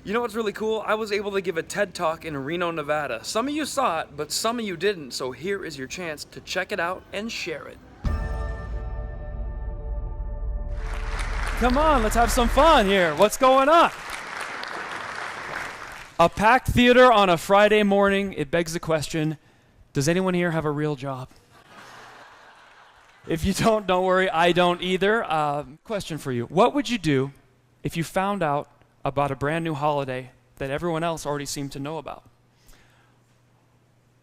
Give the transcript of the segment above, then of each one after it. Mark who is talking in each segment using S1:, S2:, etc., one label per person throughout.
S1: You know what's really cool? I was able to give a TED Talk in Reno, Nevada. Some of you saw it, but some of you didn't, so here is your chance to check it out and share it.
S2: Come on, let's have some fun here. What's going on? A packed theater on a Friday morning, it begs the question, does anyone here have a real job? If you don't worry, I don't either. Question for you. What would you do if you found out about a brand new holiday that everyone else already seemed to know about?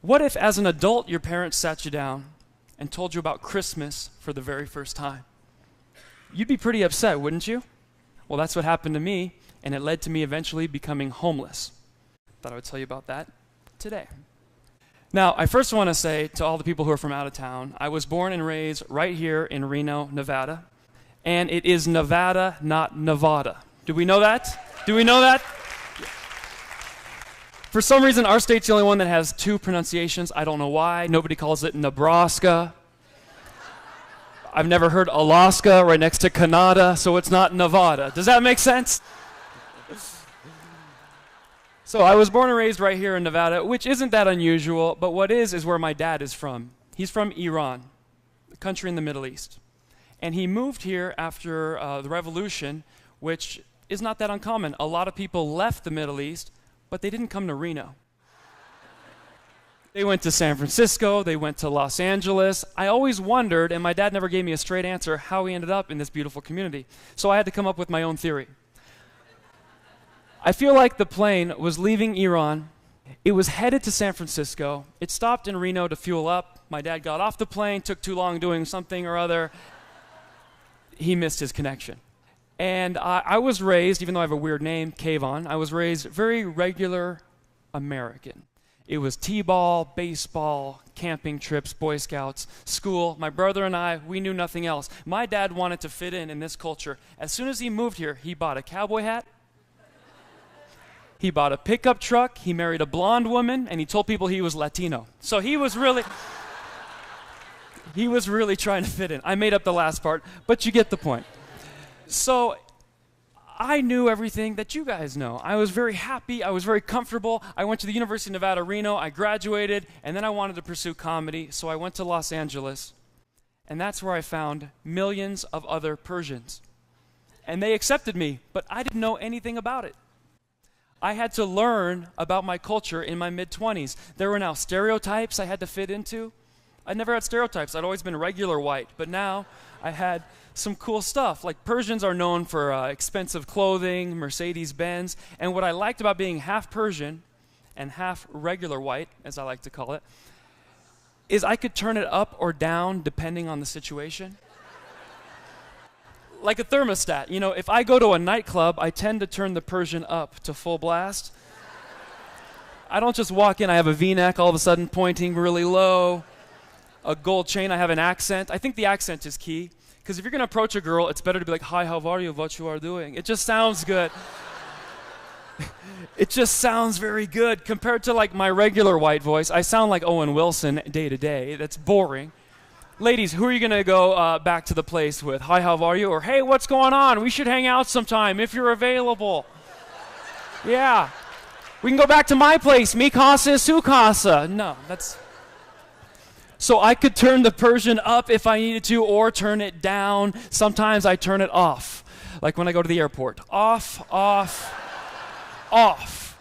S2: What if, as an adult, your parents sat you down and told you about Christmas for the very first time? You'd be pretty upset, wouldn't you? Well, that's what happened to me, and it led to me eventually becoming homeless. Thought I would tell you about that today. Now, I first want to say to all the people who are from out of town, I was born and raised right here in Reno, Nevada, and it is Nevada, not Nevada. Do we know that? Do we know that? For some reason, our state's the only one that has two pronunciations. I don't know why. Nobody calls it Nebraska. I've never heard Alaska right next to Canada, so it's not Nevada. Does that make sense? So I was born and raised right here in Nevada, which isn't that unusual, but what is where my dad is from. He's from Iran, a country in the Middle East. And he moved here after the revolution, which is not that uncommon. A lot of people left the Middle East, but they didn't come to Reno. They went to San Francisco, they went to Los Angeles. I always wondered, and my dad never gave me a straight answer, how he ended up in this beautiful community. So I had to come up with my own theory. I feel like the plane was leaving Iran. It was headed to San Francisco. It stopped in Reno to fuel up. My dad got off the plane, took too long doing something or other. He missed his connection. And I was raised, even though I have a weird name, Kayvon, I was raised very regular American. It was t-ball, baseball, camping trips, Boy Scouts, school. My brother and I, we knew nothing else. My dad wanted to fit in this culture. As soon as he moved here, he bought a cowboy hat, he bought a pickup truck, he married a blonde woman, and he told people he was Latino. So he was really trying to fit in. I made up the last part, but you get the point. So I knew everything that you guys know. I was very happy. I was very comfortable. I went to the University of Nevada, Reno. I graduated, and then I wanted to pursue comedy, so I went to Los Angeles, and that's where I found millions of other Persians. And they accepted me, but I didn't know anything about it. I had to learn about my culture in my mid-20s. There were now stereotypes I had to fit into. I never had stereotypes. I'd always been regular white, but now I had some cool stuff. Like Persians are known for expensive clothing, Mercedes-Benz, and what I liked about being half Persian and half regular white, as I like to call it, is I could turn it up or down depending on the situation. Like a thermostat. You know, if I go to a nightclub, I tend to turn the Persian up to full blast. I don't just walk in, I have a V-neck all of a sudden pointing really low, a gold chain, I have an accent. I think the accent is key. Because if you're going to approach a girl, it's better to be like, hi, how are you, what you are doing? It just sounds good. It just sounds very good. Compared to like my regular white voice, I sound like Owen Wilson day to day. That's boring. Ladies, who are you going to go back to the place with? Hi, how are you? Or, hey, what's going on? We should hang out sometime if you're available. Yeah. We can go back to my place. Mi casa, su casa. No, that's... So I could turn the Persian up if I needed to, or turn it down. Sometimes I turn it off, like when I go to the airport. Off, off, off.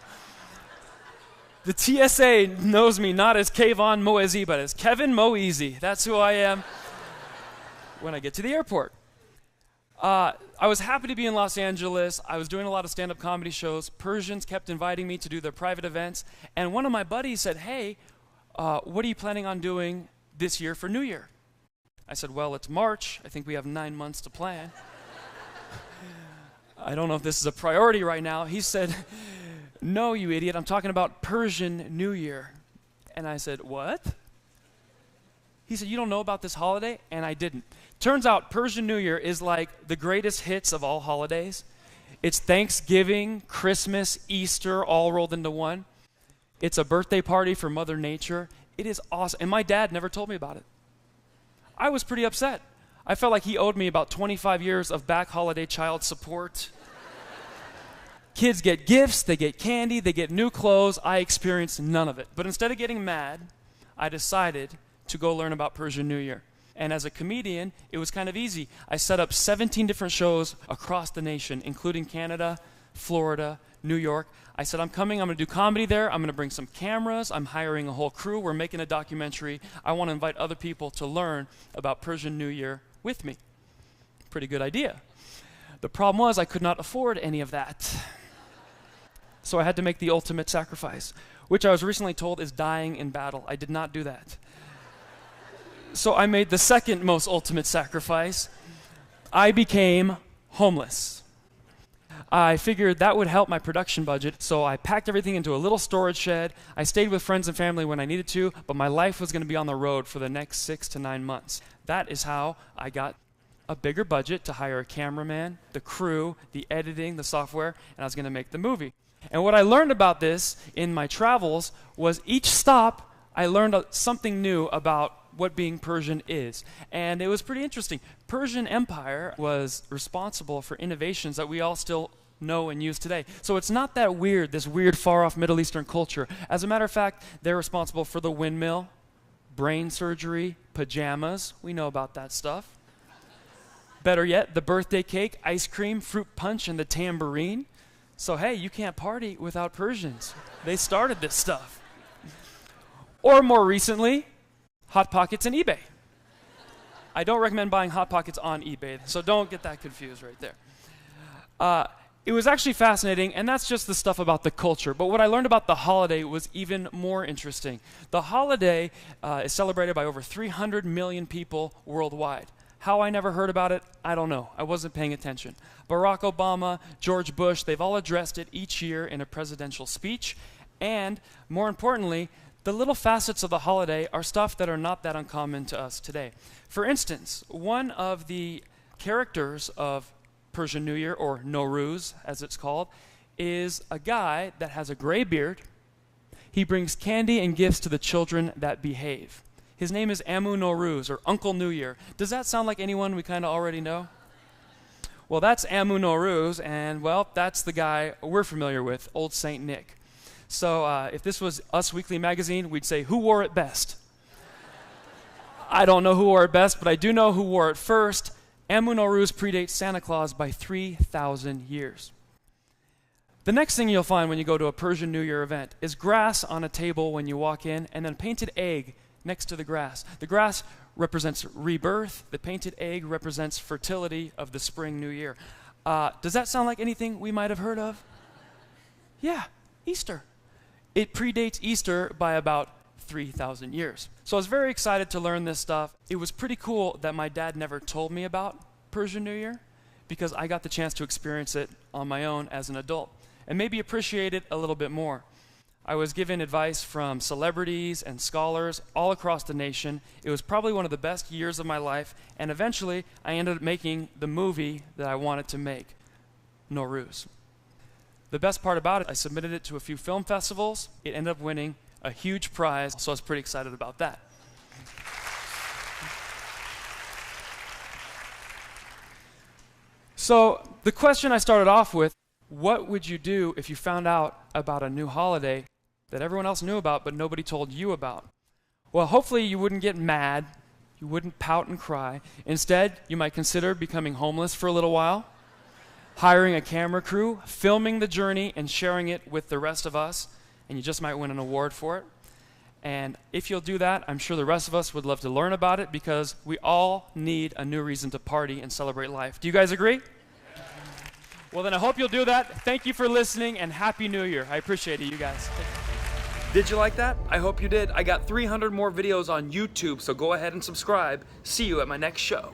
S2: The TSA knows me not as Kayvon Moezi, but as Kevin Moeezy. That's who I am when I get to the airport. I was happy to be in Los Angeles. I was doing a lot of stand-up comedy shows. Persians kept inviting me to do their private events. And one of my buddies said, hey, what are you planning on doing this year for New Year? I said, well, it's March. I think we have 9 months to plan. I don't know if this is a priority right now. He said, no, you idiot. I'm talking about Persian New Year. And I said, what? He said, you don't know about this holiday? And I didn't. Turns out Persian New Year is like the greatest hits of all holidays. It's Thanksgiving, Christmas, Easter, all rolled into one. It's a birthday party for Mother Nature. It is awesome. And my dad never told me about it. I was pretty upset. I felt like he owed me about 25 years of back holiday child support. Kids get gifts, they get candy, they get new clothes. I experienced none of it. But instead of getting mad, I decided to go learn about Persian New Year. And as a comedian, it was kind of easy. I set up 17 different shows across the nation, including Canada, Florida, New York. I said, I'm coming, I'm going to do comedy there, I'm going to bring some cameras, I'm hiring a whole crew, we're making a documentary. I want to invite other people to learn about Persian New Year with me. Pretty good idea. The problem was I could not afford any of that. So I had to make the ultimate sacrifice, which I was recently told is dying in battle. I did not do that. So I made the second most ultimate sacrifice. I became homeless. I figured that would help my production budget, so I packed everything into a little storage shed. I stayed with friends and family when I needed to, but my life was going to be on the road for the next 6 to 9 months. That is how I got a bigger budget to hire a cameraman, the crew, the editing, the software, and I was going to make the movie. And what I learned about this in my travels was each stop I learned something new about what being Persian is. And it was pretty interesting. Persian Empire was responsible for innovations that we all still know and use today. So it's not that weird, this weird far-off Middle Eastern culture. As a matter of fact, they're responsible for the windmill, brain surgery, pajamas. We know about that stuff. Better yet, the birthday cake, ice cream, fruit punch, and the tambourine. So hey, you can't party without Persians. They started this stuff. Or more recently, Hot Pockets and eBay. I don't recommend buying Hot Pockets on eBay, so don't get that confused right there. It was actually fascinating, and that's just the stuff about the culture. But what I learned about the holiday was even more interesting. The holiday is celebrated by over 300 million people worldwide. How I never heard about it, I don't know. I wasn't paying attention. Barack Obama, George Bush, they've all addressed it each year in a presidential speech. And more importantly, the little facets of the holiday are stuff that are not that uncommon to us today. For instance, one of the characters of Persian New Year, or Nowruz as it's called, is a guy that has a gray beard. He brings candy and gifts to the children that behave. His name is Amu Nowruz, or Uncle New Year. Does that sound like anyone we kind of already know? Well, that's Amu Nowruz, and well, that's the guy we're familiar with, Old Saint Nick. So if this was Us Weekly magazine, we'd say, who wore it best? I don't know who wore it best, but I do know who wore it first. Amu Nowruz predates Santa Claus by 3,000 years. The next thing you'll find when you go to a Persian New Year event is grass on a table when you walk in, and then a painted egg next to the grass. The grass represents rebirth. The painted egg represents fertility of the spring new year. Does that sound like anything we might have heard of? Yeah, Easter. It predates Easter by about 3,000 years. So I was very excited to learn this stuff. It was pretty cool that my dad never told me about Persian New Year because I got the chance to experience it on my own as an adult and maybe appreciate it a little bit more. I was given advice from celebrities and scholars all across the nation. It was probably one of the best years of my life, and eventually I ended up making the movie that I wanted to make, Nowruz. The best part about it, I submitted it to a few film festivals. It ended up winning a huge prize, so I was pretty excited about that. So the question I started off with, what would you do if you found out about a new holiday that everyone else knew about but nobody told you about? Well, hopefully you wouldn't get mad, you wouldn't pout and cry. Instead, you might consider becoming homeless for a little while, hiring a camera crew, filming the journey and sharing it with the rest of us, and you just might win an award for it. And if you'll do that, I'm sure the rest of us would love to learn about it because we all need a new reason to party and celebrate life. Do you guys agree? Well, then I hope you'll do that. Thank you for listening, and Happy New Year. I appreciate it, you guys.
S1: Did you like that? I hope you did. I got 300 more videos on YouTube, so go ahead and subscribe. See you at my next show.